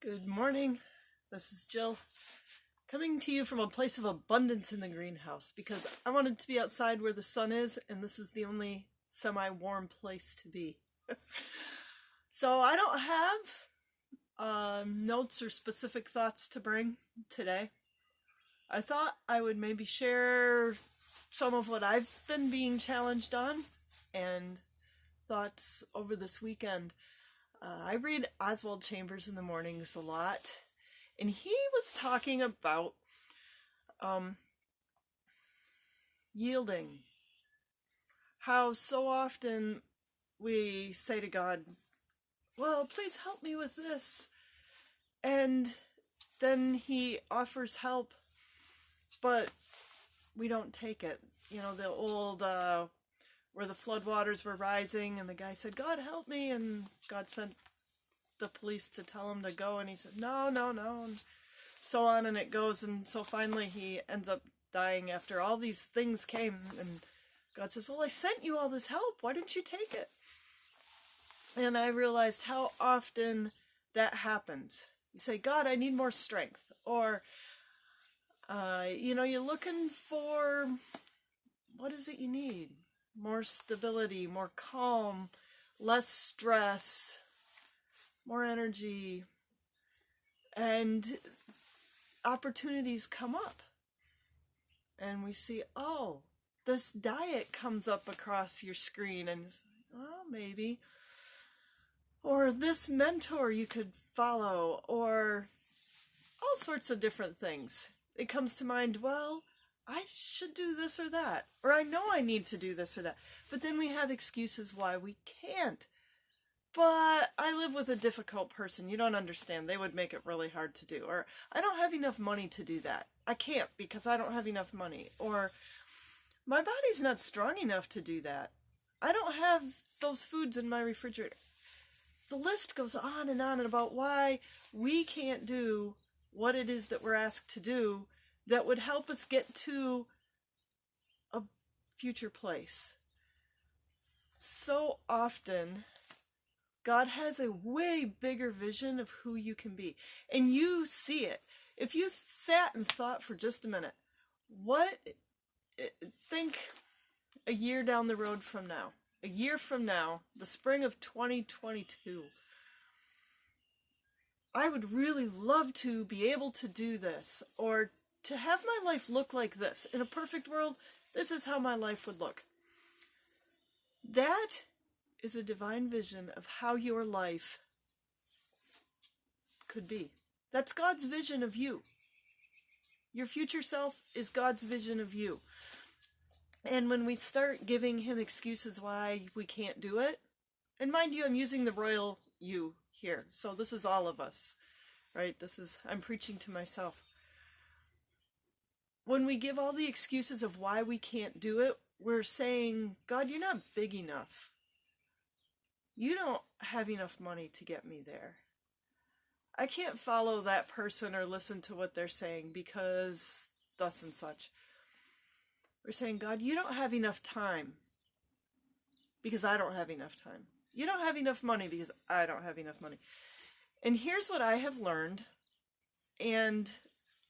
Good morning. This is Jill, coming to you from a place of abundance in the greenhouse because I wanted to be outside where the sun is, and this is the only semi-warm place to be. So I don't have notes or specific thoughts to bring today. I thought I would maybe share some of what I've been being challenged on and thoughts over this weekend. I read Oswald Chambers in the mornings a lot, and he was talking about yielding. How so often we say to God, well, please help me with this. And then he offers help, but we don't take it. You know, the old, where the floodwaters were rising, and the guy said, God, help me, and God sent the police to tell him to go, and he said, no, and so on, and it goes, and so finally he ends up dying after all these things came, and God says, well, I sent you all this help, why didn't you take it? And I realized how often that happens. You say, God, I need more strength, or, you're looking for, what is it you need? More stability, more calm, less stress, more energy, and opportunities come up. And we see, oh, this diet comes up across your screen, and well, maybe. Or this mentor you could follow, or all sorts of different things. It comes to mind, well, I should do this or that, or I know I need to do this or that. But then we have excuses why we can't. But I live with a difficult person. You don't understand. They would make it really hard to do. Or I don't have enough money to do that. I can't because I don't have enough money. Or my body's not strong enough to do that. I don't have those foods in my refrigerator. The list goes on and on about why we can't do what it is that we're asked to do that would help us get to a future place. So often, God has a way bigger vision of who you can be. And you see it. If you sat and thought for just a minute, think a year down the road from now. A year from now, the spring of 2022. I would really love to be able to do this, or to have my life look like this. In a perfect world, this is how my life would look. That is a divine vision of how your life could be. That's God's vision of you. Your future self is God's vision of you. And when we start giving him excuses why we can't do it, and mind you, I'm using the royal you here, so this is all of us, right? I'm preaching to myself. When we give all the excuses of why we can't do it, we're saying, God, you're not big enough. You don't have enough money to get me there. I can't follow that person or listen to what they're saying because thus and such. We're saying, God, you don't have enough time because I don't have enough time. You don't have enough money because I don't have enough money. And here's what I have learned, and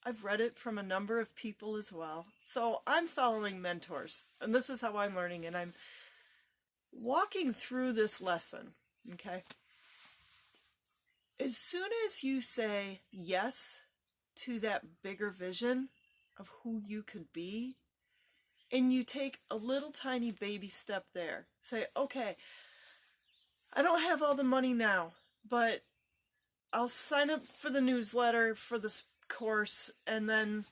I've read it from a number of people as well. So I'm following mentors, and this is how I'm learning, and I'm walking through this lesson, okay? As soon as you say yes to that bigger vision of who you could be, and you take a little tiny baby step there, say, okay, I don't have all the money now, but I'll sign up for the newsletter for this course, and then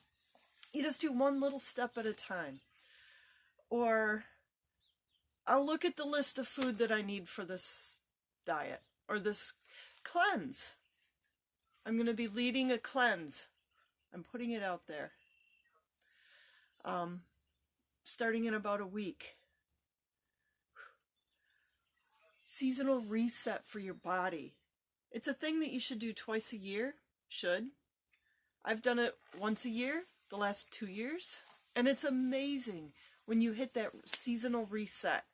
you just do one little step at a time. Or I'll look at the list of food that I need for this diet or this cleanse. I'm going to be leading a cleanse. I'm putting it out there. Starting in about a week. Seasonal reset for your body. It's a thing that you should do twice a year. I've done it once a year the last 2 years, and it's amazing when you hit that seasonal reset.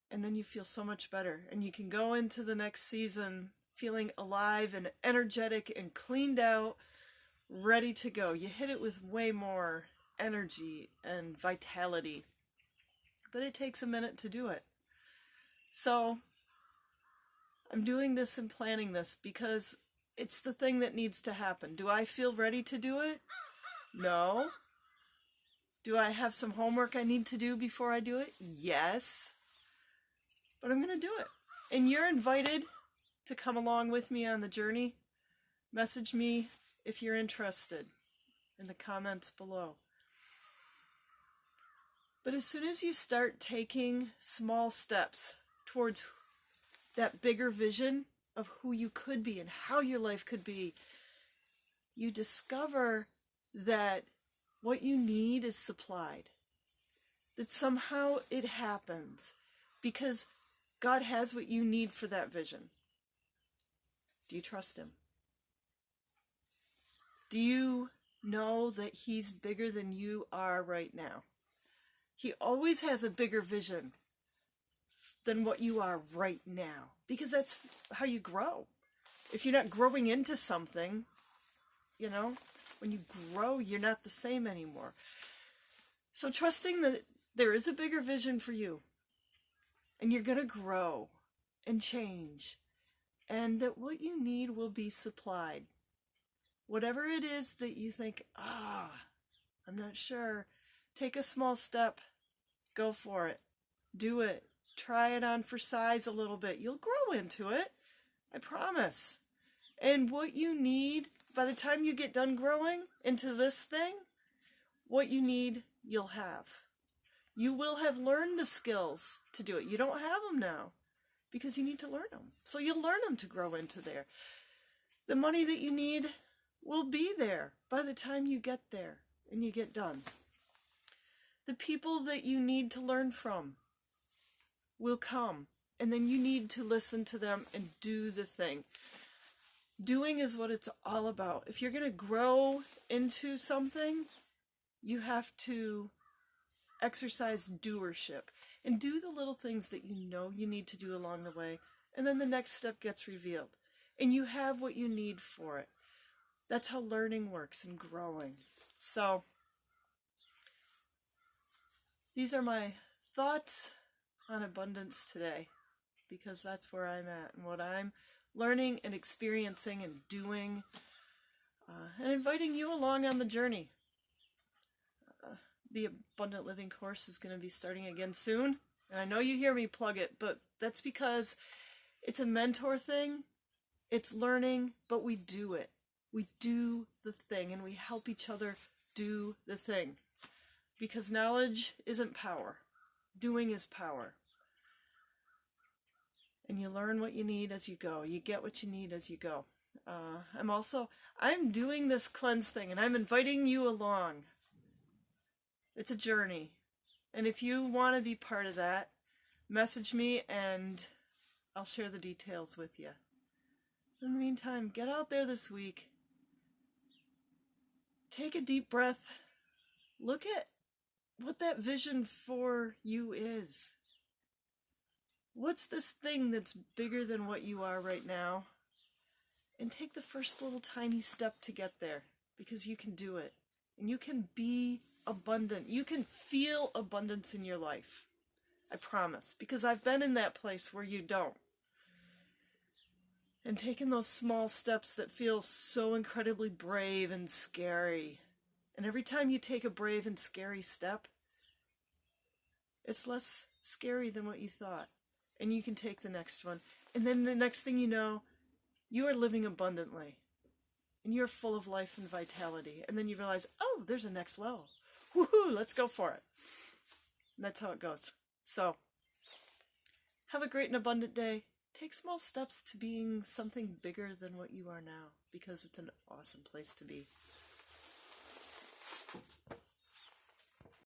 And then you feel so much better. And you can go into the next season feeling alive and energetic and cleaned out, ready to go. You hit it with way more energy and vitality. But it takes a minute to do it. So I'm doing this and planning this because it's the thing that needs to happen. Do I feel ready to do it? No. Do I have some homework I need to do before I do it? Yes. But I'm going to do it. And you're invited to come along with me on the journey. Message me if you're interested in the comments below. But as soon as you start taking small steps towards that bigger vision of who you could be and how your life could be, you discover that what you need is supplied. That somehow it happens because God has what you need for that vision. Do you trust Him? Do you know that He's bigger than you are right now? He always has a bigger vision than what you are right now, because that's how you grow. If you're not growing into something, when you grow, you're not the same anymore. So trusting that there is a bigger vision for you, and you're going to grow and change, and that what you need will be supplied. Whatever it is that you think, I'm not sure, take a small step, go for it, do it. Try it on for size a little bit. You'll grow into it. I promise. And what you need, by the time you get done growing into this thing, what you need, you'll have. You will have learned the skills to do it. You don't have them now because you need to learn them. So you'll learn them to grow into there. The money that you need will be there by the time you get there and you get done. The people that you need to learn from will come, and then you need to listen to them and do the thing. Doing is what it's all about. If you're going to grow into something, you have to exercise doership and do the little things that you know you need to do along the way, and then the next step gets revealed, and you have what you need for it. That's how learning works and growing. So these are my thoughts on abundance today, because that's where I'm at and what I'm learning and experiencing and doing, and inviting you along on the journey. The Abundant Living course is going to be starting again soon, and I know you hear me plug it, but that's because it's a mentor thing. It's learning, but we do it. We do the thing, and we help each other do the thing, because knowledge isn't power. Doing is power. And you learn what you need as you go. You get what you need as you go. I'm doing this cleanse thing, and I'm inviting you along. It's a journey. And if you want to be part of that, message me and I'll share the details with you. In the meantime, get out there this week. Take a deep breath. Look at what that vision for you is. What's this thing that's bigger than what you are right now? And take the first little tiny step to get there, because you can do it. And you can be abundant. You can feel abundance in your life. I promise. Because I've been in that place where you don't. And taking those small steps that feel so incredibly brave and scary. And every time you take a brave and scary step, it's less scary than what you thought. And you can take the next one. And then the next thing you know, you are living abundantly. And you're full of life and vitality. And then you realize, oh, there's a next level. Woohoo, let's go for it. And that's how it goes. So, have a great and abundant day. Take small steps to being something bigger than what you are now, because it's an awesome place to be.